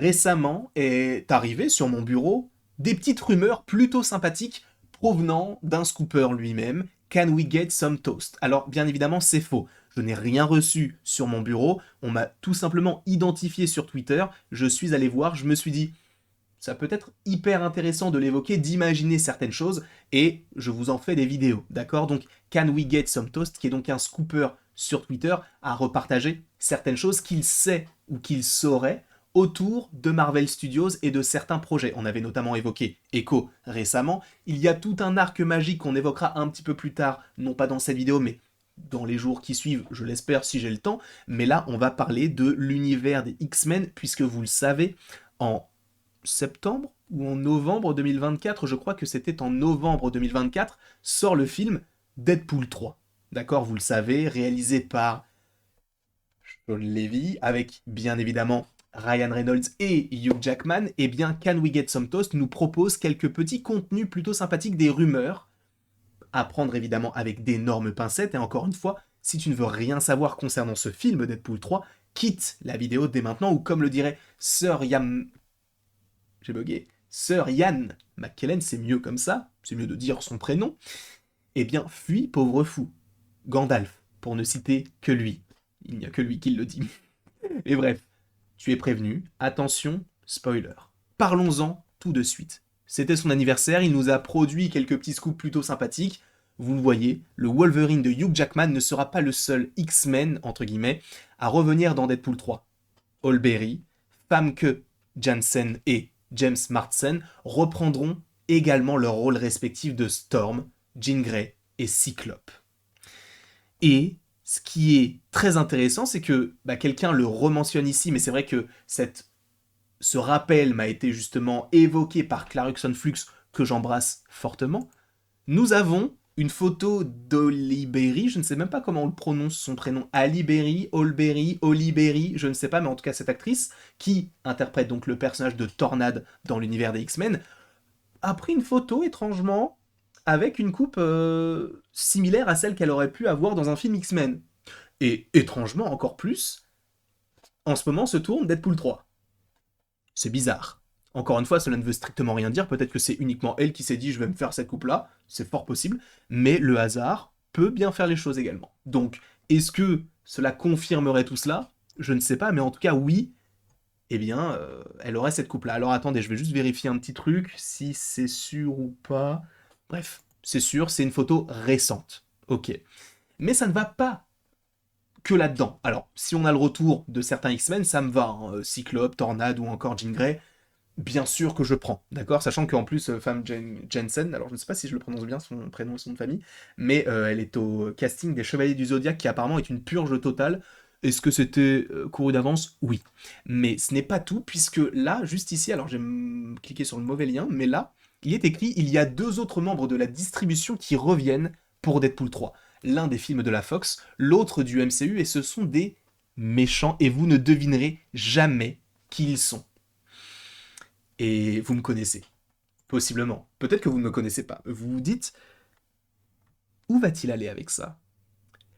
Récemment est arrivé sur mon bureau des petites rumeurs plutôt sympathiques provenant d'un scooper lui-même. Can we get some toast? Alors, bien évidemment, c'est faux. Je n'ai rien reçu sur mon bureau. On m'a tout simplement identifié sur Twitter. Je suis allé voir, je me suis dit, ça peut être hyper intéressant de l'évoquer, d'imaginer certaines choses, et je vous en fais des vidéos, d'accord? Donc, Can we get some toast, qui est donc un scooper sur Twitter, a repartagé certaines choses qu'il sait ou qu'il saurait autour de Marvel Studios et de certains projets. On avait notamment évoqué Echo récemment. Il y a tout un arc magique qu'on évoquera un petit peu plus tard, non pas dans cette vidéo, mais dans les jours qui suivent, je l'espère si j'ai le temps. Mais là, on va parler de l'univers des X-Men, puisque vous le savez, en septembre ou en novembre 2024, je crois que c'était en novembre 2024, sort le film Deadpool 3. D'accord, vous le savez, réalisé par Sean Levy, avec bien évidemment Ryan Reynolds et Hugh Jackman. Et bien Can We Get Some Toast nous propose quelques petits contenus plutôt sympathiques, des rumeurs, à prendre évidemment avec d'énormes pincettes. Et encore une fois, si tu ne veux rien savoir concernant ce film Deadpool 3, quitte la vidéo dès maintenant, ou comme le dirait Sir Yam j'ai bugué, Sir Ian McKellen, c'est mieux comme ça, c'est mieux de dire son prénom, eh bien, fuis pauvre fou. Gandalf, pour ne citer que lui. Il n'y a que lui qui le dit. Et bref, tu es prévenu, attention, spoiler. Parlons-en tout de suite. C'était son anniversaire, il nous a produit quelques petits scoops plutôt sympathiques. Vous le voyez, le Wolverine de Hugh Jackman ne sera pas le seul X-Men, entre guillemets, à revenir dans Deadpool 3. Holberry, Famke Janssen et James Marsden reprendront également leur rôle respectif de Storm, Jean Grey et Cyclope. Et ce qui est très intéressant, c'est que quelqu'un le rementionne ici, mais c'est vrai que ce rappel m'a été justement évoqué par Clarkson Flux, que j'embrasse fortement. Nous avons une photo d'Oliberry, je ne sais même pas comment on le prononce son prénom, Aliberry, Olberry, Oliberry, je ne sais pas, mais en tout cas cette actrice, qui interprète donc le personnage de Tornade dans l'univers des X-Men, a pris une photo étrangement avec une coupe similaire à celle qu'elle aurait pu avoir dans un film X-Men. Et étrangement encore plus, en ce moment se tourne Deadpool 3. C'est bizarre. Encore une fois, cela ne veut strictement rien dire, peut-être que c'est uniquement elle qui s'est dit je vais me faire cette coupe-là, c'est fort possible, mais le hasard peut bien faire les choses également. Donc, est-ce que cela confirmerait tout cela? Je ne sais pas, mais en tout cas, oui, eh bien, elle aurait cette coupe-là. Alors attendez, je vais juste vérifier un petit truc, si c'est sûr ou pas. Bref, c'est sûr, c'est une photo récente. Ok. Mais ça ne va pas que là-dedans. Alors, si on a le retour de certains X-Men, ça me va. Hein. Cyclope, Tornade ou encore Jean Grey, bien sûr que je prends, d'accord? Sachant qu'en plus, femme Jensen, alors je ne sais pas si je le prononce bien, son prénom et son nom de famille, mais elle est au casting des Chevaliers du Zodiaque, qui apparemment est une purge totale. Est-ce que c'était couru d'avance? Oui. Mais ce n'est pas tout, puisque là, juste ici, alors j'ai cliqué sur le mauvais lien, mais là, il est écrit, il y a deux autres membres de la distribution qui reviennent pour Deadpool 3. L'un des films de la Fox, l'autre du MCU, et ce sont des méchants, et vous ne devinerez jamais qui ils sont. Et vous me connaissez. Possiblement. Peut-être que vous ne me connaissez pas. Vous vous dites, où va-t-il aller avec ça?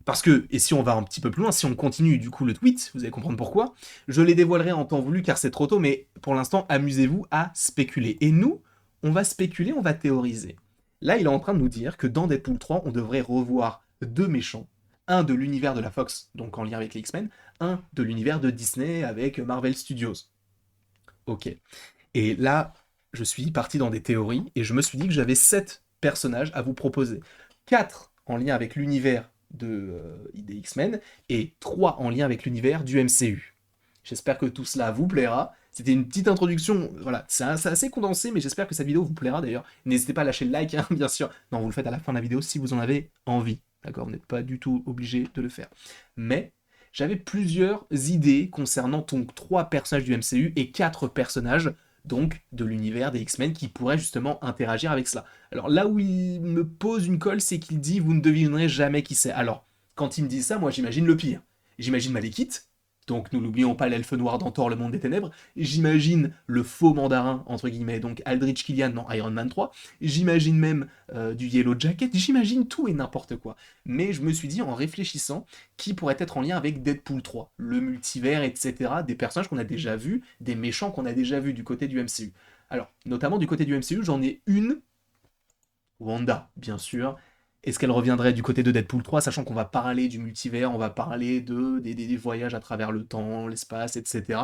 Parce que, et si on va un petit peu plus loin, si on continue du coup le tweet, vous allez comprendre pourquoi, je les dévoilerai en temps voulu car c'est trop tôt, mais pour l'instant, amusez-vous à spéculer. Et nous, on va spéculer, on va théoriser. Là, il est en train de nous dire que dans Deadpool 3, on devrait revoir deux méchants. Un de l'univers de la Fox, donc en lien avec les X-Men, un de l'univers de Disney avec Marvel Studios. Ok. Et là, je suis parti dans des théories et je me suis dit que j'avais 7 personnages à vous proposer. 4 en lien avec l'univers des X-Men et 3 en lien avec l'univers du MCU. J'espère que tout cela vous plaira. C'était une petite introduction, voilà, c'est assez condensé, mais j'espère que cette vidéo vous plaira d'ailleurs. N'hésitez pas à lâcher le like, hein, bien sûr. Non, vous le faites à la fin de la vidéo si vous en avez envie. D'accord, vous n'êtes pas du tout obligé de le faire. Mais j'avais plusieurs idées concernant donc 3 personnages du MCU et 4 personnages donc de l'univers des X-Men qui pourraient justement interagir avec cela. Alors là où il me pose une colle, c'est qu'il dit vous ne devinerez jamais qui c'est. Alors, quand il me dit ça, moi j'imagine le pire. J'imagine Malekith, donc nous n'oublions pas l'elfe noir dans Thor, le monde des ténèbres, j'imagine le faux mandarin, entre guillemets, donc Aldrich Killian dans Iron Man 3, j'imagine même du Yellow Jacket, j'imagine tout et n'importe quoi. Mais je me suis dit, en réfléchissant, qui pourrait être en lien avec Deadpool 3, le multivers, etc., des personnages qu'on a déjà vus, des méchants qu'on a déjà vus du côté du MCU. Alors, notamment du côté du MCU, j'en ai une, Wanda, bien sûr. Est-ce qu'elle reviendrait du côté de Deadpool 3, sachant qu'on va parler du multivers, on va parler des voyages à travers le temps, l'espace, etc.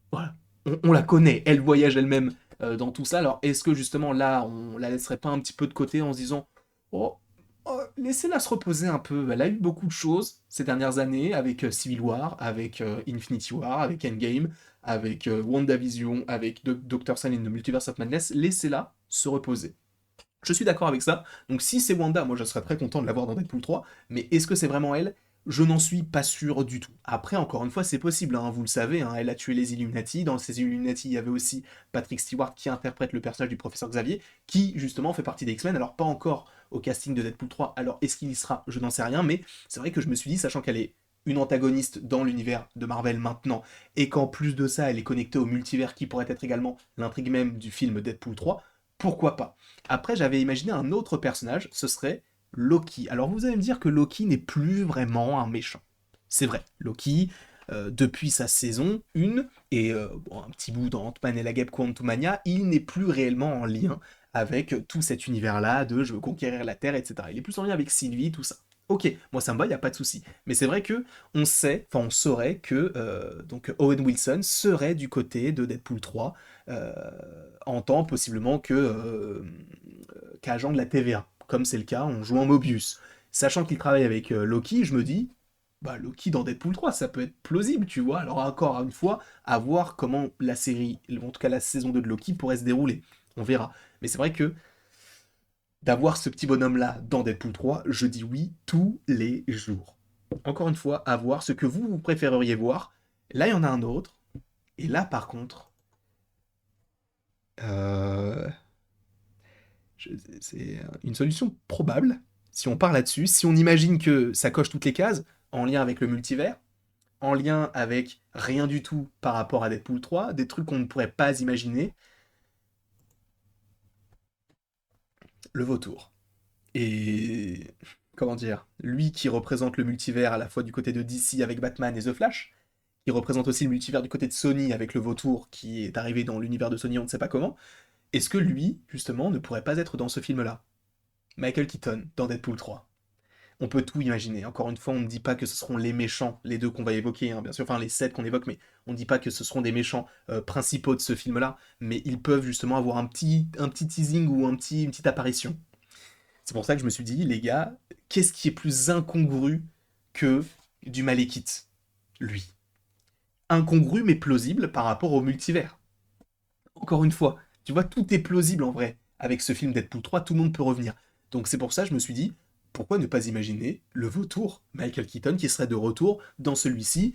Voilà. On la connaît, elle voyage elle-même dans tout ça. Alors, est-ce que justement là, on la laisserait pas un petit peu de côté en se disant oh, laissez-la se reposer un peu. Elle a eu beaucoup de choses ces dernières années avec Civil War, avec Infinity War, avec Endgame, avec WandaVision, avec Doctor Strange in the Multiverse of Madness. Laissez-la se reposer. Je suis d'accord avec ça. Donc si c'est Wanda, moi je serais très content de la voir dans Deadpool 3, mais est-ce que c'est vraiment elle? Je n'en suis pas sûr du tout. Après, encore une fois, c'est possible, hein, vous le savez, hein, elle a tué les Illuminati. Dans ces Illuminati, il y avait aussi Patrick Stewart qui interprète le personnage du professeur Xavier, qui justement fait partie des X-Men, alors pas encore au casting de Deadpool 3, alors est-ce qu'il y sera? Je n'en sais rien, mais c'est vrai que je me suis dit, sachant qu'elle est une antagoniste dans l'univers de Marvel maintenant, et qu'en plus de ça, elle est connectée au multivers qui pourrait être également l'intrigue même du film Deadpool 3, pourquoi pas? Après, j'avais imaginé un autre personnage, ce serait Loki. Alors vous allez me dire que Loki n'est plus vraiment un méchant. C'est vrai, Loki, depuis sa saison 1, et bon, un petit bout dans Ant-Man et la Guêpe Quantumania, il n'est plus réellement en lien avec tout cet univers-là de je veux conquérir la Terre, etc. Il est plus en lien avec Sylvie, tout ça. Ok, moi ça me va, il n'y a pas de souci. Mais c'est vrai que on sait, enfin on saurait que donc Owen Wilson serait du côté de Deadpool 3 euh, en tant possiblement que qu'agent de la TVA, comme c'est le cas en jouant Mobius. Sachant qu'il travaille avec Loki, je me dis, bah Loki dans Deadpool 3, ça peut être plausible, tu vois. Alors encore une fois, à voir comment la série, en tout cas la saison 2 de Loki pourrait se dérouler. On verra. Mais c'est vrai que d'avoir ce petit bonhomme-là dans Deadpool 3, je dis oui tous les jours. Encore une fois, à voir ce que vous préféreriez voir. Là, il y en a un autre. Et là, par contre, euh, c'est une solution probable, si on part là-dessus, si on imagine que ça coche toutes les cases, en lien avec le multivers, en lien avec rien du tout par rapport à Deadpool 3, des trucs qu'on ne pourrait pas imaginer, le vautour. Et comment dire, lui qui représente le multivers à la fois du côté de DC avec Batman et The Flash, qui représente aussi le multivers du côté de Sony avec le vautour qui est arrivé dans l'univers de Sony, on ne sait pas comment, est-ce que lui, justement, ne pourrait pas être dans ce film-là? Michael Keaton, dans Deadpool 3. On peut tout imaginer. Encore une fois, on ne dit pas que ce seront les méchants, les deux qu'on va évoquer, hein, bien sûr, enfin les sept qu'on évoque, mais on ne dit pas que ce seront des méchants principaux de ce film-là, mais ils peuvent justement avoir un petit teasing ou une petite apparition. C'est pour ça que je me suis dit, les gars, qu'est-ce qui est plus incongru que du Malekith? Lui. Incongru mais plausible par rapport au multivers. Encore une fois, tu vois, tout est plausible en vrai. Avec ce film Deadpool 3, tout le monde peut revenir. Donc c'est pour ça que je me suis dit, pourquoi ne pas imaginer le vautour, Michael Keaton, qui serait de retour dans celui-ci?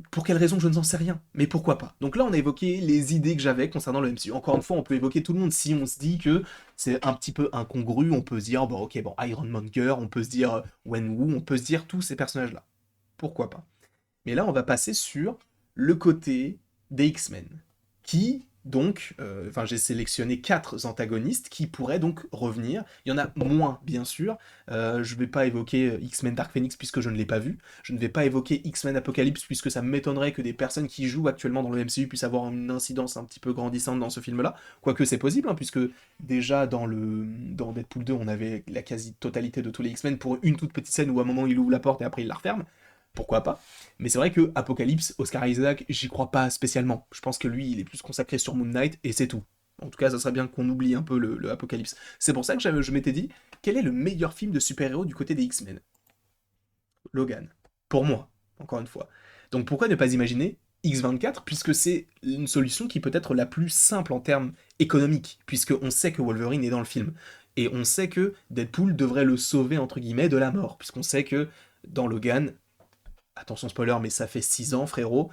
Pour quelle raison, je ne sais rien. Mais pourquoi pas? Donc là, on a évoqué les idées que j'avais concernant le MCU. Encore une fois, on peut évoquer tout le monde. Si on se dit que c'est un petit peu incongru, on peut se dire, bon, ok, bon, Iron Monger, on peut se dire Wenwu, on peut se dire tous ces personnages-là. Pourquoi pas? Mais là, on va passer sur le côté des X-Men, qui donc, enfin j'ai sélectionné quatre antagonistes qui pourraient donc revenir. Il y en a moins, bien sûr. Je ne vais pas évoquer X-Men Dark Phoenix puisque je ne l'ai pas vu. Je ne vais pas évoquer X-Men Apocalypse puisque ça m'étonnerait que des personnes qui jouent actuellement dans le MCU puissent avoir une incidence un petit peu grandissante dans ce film-là. Quoique c'est possible, hein, puisque déjà dans Deadpool 2, on avait la quasi-totalité de tous les X-Men pour une toute petite scène où à un moment il ouvre la porte et après il la referme. Pourquoi pas? Mais c'est vrai que Apocalypse, Oscar Isaac, j'y crois pas spécialement. Je pense que lui, il est plus consacré sur Moon Knight et c'est tout. En tout cas, ça serait bien qu'on oublie un peu le Apocalypse. C'est pour ça que je m'étais dit, quel est le meilleur film de super-héros du côté des X-Men? Logan. Pour moi, encore une fois. Donc pourquoi ne pas imaginer X-24, puisque c'est une solution qui peut être la plus simple en termes économiques, puisqu'on sait que Wolverine est dans le film. Et on sait que Deadpool devrait le sauver, entre guillemets, de la mort, puisqu'on sait que dans Logan, attention spoiler, mais ça fait 6 ans, frérot,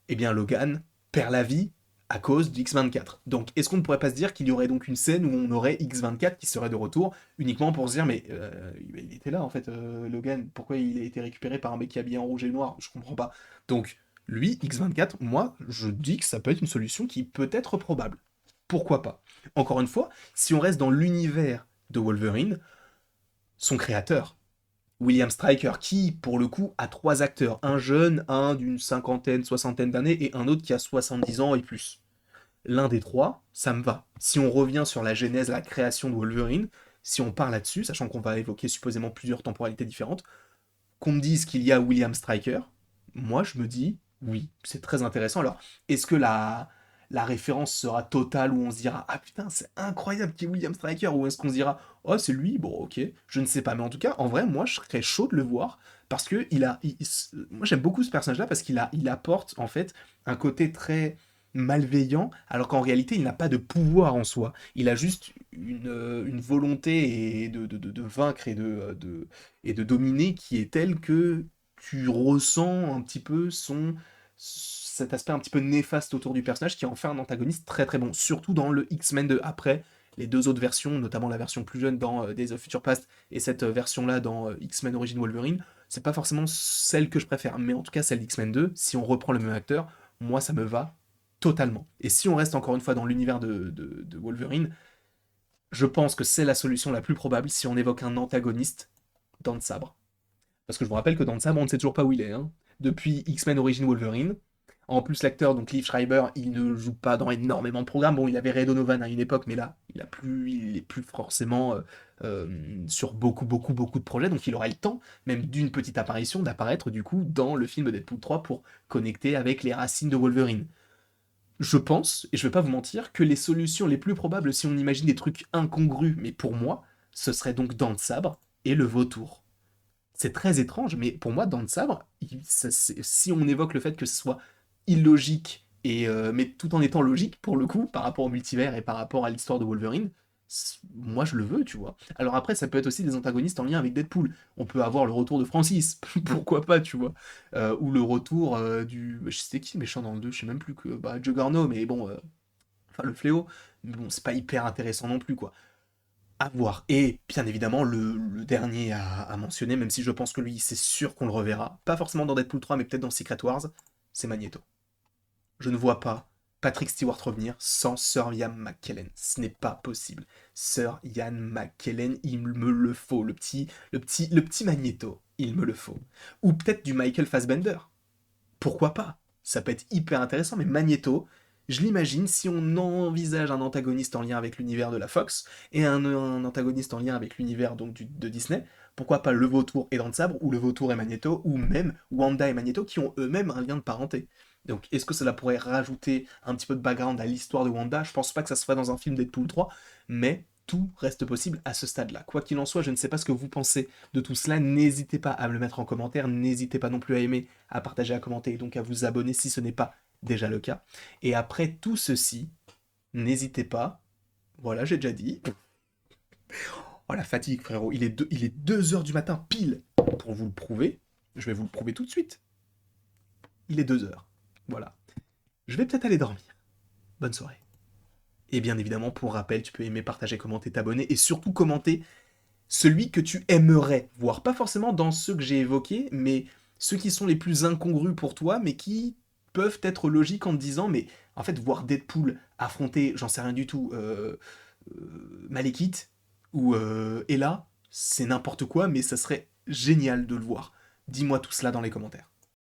eh bien Logan perd la vie à cause d'X24. Donc, est-ce qu'on ne pourrait pas se dire qu'il y aurait donc une scène où on aurait X24 qui serait de retour, uniquement pour se dire, mais il était là en fait, Logan, pourquoi il a été récupéré par un mec qui est habillé en rouge et noir? Je comprends pas. Donc, lui, X24, moi, je dis que ça peut être une solution qui peut être probable. Pourquoi pas? Encore une fois, si on reste dans l'univers de Wolverine, son créateur, William Stryker, qui, pour le coup, a trois acteurs. Un jeune, un d'une cinquantaine, soixantaine d'années, et un autre qui a 70 ans et plus. L'un des trois, ça me va. Si on revient sur la genèse, la création de Wolverine, si on part là-dessus, sachant qu'on va évoquer supposément plusieurs temporalités différentes, qu'on me dise qu'il y a William Stryker, moi je me dis oui, c'est très intéressant. Alors, est-ce que la référence sera totale où on se dira ah putain, c'est incroyable qu'il y ait William Stryker, ou est-ce qu'on se dira oh c'est lui, bon ok, je ne sais pas. Mais en tout cas, en vrai, moi je serais chaud de le voir parce que moi j'aime beaucoup ce personnage-là parce il apporte en fait un côté très malveillant, alors qu'en réalité il n'a pas de pouvoir en soi. Il a juste une volonté de vaincre et de dominer qui est telle que tu ressens un petit peu cet aspect un petit peu néfaste autour du personnage qui en fait un antagoniste très très bon, surtout dans le X-Men de après. Les deux autres versions, notamment la version plus jeune dans Days of Future Past et cette version-là dans X-Men Origin Wolverine, c'est pas forcément celle que je préfère, mais en tout cas celle d'X-Men 2, si on reprend le même acteur, moi ça me va totalement. Et si on reste encore une fois dans l'univers de Wolverine, je pense que c'est la solution la plus probable si on évoque un antagoniste dans le sabre. Parce que je vous rappelle que dans le sabre, on ne sait toujours pas où il est. Hein. Depuis X-Men Origin Wolverine. En plus, l'acteur, donc Liev Schreiber, il ne joue pas dans énormément de programmes. Bon, il avait Ray Donovan à une époque, mais là, il est plus forcément sur beaucoup de projets. Donc il aurait le temps, même d'une petite apparition, d'apparaître du coup dans le film Deadpool 3 pour connecter avec les racines de Wolverine. Je pense, et je vais pas vous mentir, que les solutions les plus probables, si on imagine des trucs incongrus, mais pour moi, ce serait donc Dents de Sabre et le Vautour. C'est très étrange, mais pour moi, Dents de Sabre, si on évoque le fait que ce soit illogique, mais tout en étant logique, pour le coup, par rapport au multivers et par rapport à l'histoire de Wolverine, moi je le veux, tu vois. Alors après, ça peut être aussi des antagonistes en lien avec Deadpool. On peut avoir le retour de Francis, pourquoi pas, tu vois. Ou le retour du... Je sais qui le méchant dans le 2, je sais même plus que... Bah, Juggernaut, mais bon... Enfin, le fléau. Mais bon, c'est pas hyper intéressant non plus, quoi. À voir. Et bien évidemment, le dernier à mentionner, même si je pense que lui, c'est sûr qu'on le reverra, pas forcément dans Deadpool 3, mais peut-être dans Secret Wars, c'est Magneto. Je ne vois pas Patrick Stewart revenir sans Sir Ian McKellen. Ce n'est pas possible. Sir Ian McKellen, il me le faut. Le petit Magneto, il me le faut. Ou peut-être du Michael Fassbender. Pourquoi pas? Ça peut être hyper intéressant, mais Magneto, je l'imagine si on envisage un antagoniste en lien avec l'univers de la Fox et un antagoniste en lien avec l'univers donc de Disney, pourquoi pas le Vautour et Dents de Sabre, ou le Vautour et Magneto, ou même Wanda et Magneto qui ont eux-mêmes un lien de parenté. Donc est-ce que cela pourrait rajouter un petit peu de background à l'histoire de Wanda? Je pense pas que ça se ferait dans un film Deadpool 3, mais tout reste possible à ce stade-là. Quoi qu'il en soit, je ne sais pas ce que vous pensez de tout cela, n'hésitez pas à me le mettre en commentaire, n'hésitez pas non plus à aimer, à partager, à commenter et donc à vous abonner si ce n'est pas déjà le cas. Et après tout ceci, n'hésitez pas, voilà j'ai déjà dit, oh la fatigue frérot, il est 2 heures du matin pile pour vous le prouver, je vais vous le prouver tout de suite, il est 2 heures, voilà. Je vais peut-être aller dormir, bonne soirée. Et bien évidemment, pour rappel, tu peux aimer, partager, commenter, t'abonner et surtout commenter celui que tu aimerais voir. Pas forcément dans ceux que j'ai évoqués, mais ceux qui sont les plus incongrus pour toi, mais qui peuvent être logiques en te disant, mais en fait, voir Deadpool affronter, j'en sais rien du tout, Malekith ou Ella, c'est n'importe quoi, mais ça serait génial de le voir. Dis-moi tout cela dans les commentaires.